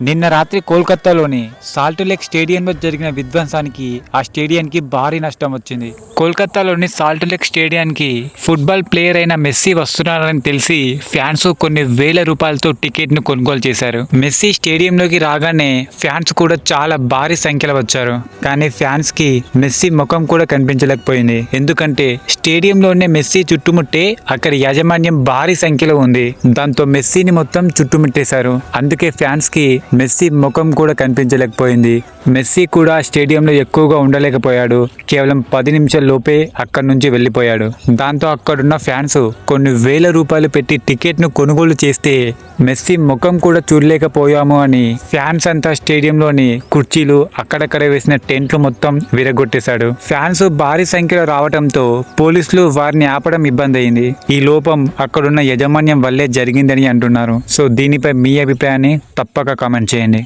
నిన్న రాత్రి కోల్కతాలోని సాల్ట్ లేక్ స్టేడియంలో జరిగిన విధ్వంసానికి ఆ స్టేడియానికి భారీ నష్టం వచ్చింది. కోల్కతాలోని సాల్ట్ లేక్ స్టేడియానికి ఫుట్బాల్ ప్లేయర్ అయిన మెస్సీ వస్తున్నారని తెలిసి ఫ్యాన్స్ కొన్ని వేల రూపాయలతో టికెట్ ను కొనుగోలు చేశారు. మెస్సీ స్టేడియంలోకి రాగానే ఫ్యాన్స్ కూడా చాలా భారీ సంఖ్యలో వచ్చారు. కానీ ఫ్యాన్స్ కి మెస్సీ ముఖం కూడా కనిపించలేకపోయింది. ఎందుకంటే స్టేడియంలోనే మెస్సీ చుట్టుముట్టే అక్కడ యాజమాన్యం భారీ సంఖ్యలో ఉంది. దాంతో మెస్సీని మొత్తం చుట్టుముట్టేశారు. అందుకే ఫ్యాన్స్ కి మెస్సీ ముఖం కూడా కనిపించలేకపోయింది. మెస్సీ కూడా స్టేడియంలో ఎక్కువగా ఉండలేకపోయాడు. కేవలం 10 నిమిషాల లోపే అక్కడి నుంచి వెళ్ళిపోయాడు. దాంతో అక్కడున్న ఫ్యాన్స్ కొన్ని వేల రూపాయలు పెట్టి టికెట్ ను కొనుగోలు చేస్తే మెస్సీ ముఖం కూడా చూడలేకపోయాము అని ఫ్యాన్స్ అంతా స్టేడియంలోని కుర్చీలు అక్కడక్కడ వేసిన టెంట్లు మొత్తం విరగొట్టేశాడు. ఫ్యాన్స్ భారీ సంఖ్యలో రావడంతో పోలీసులు వారిని ఆపడం ఇబ్బంది అయింది. ఈ లోపం అక్కడున్న యాజమాన్యం వల్లే జరిగిందని అంటున్నారు. సో దీనిపై మీ అభిప్రాయాన్ని తప్పక కామెంట్ చేయండి.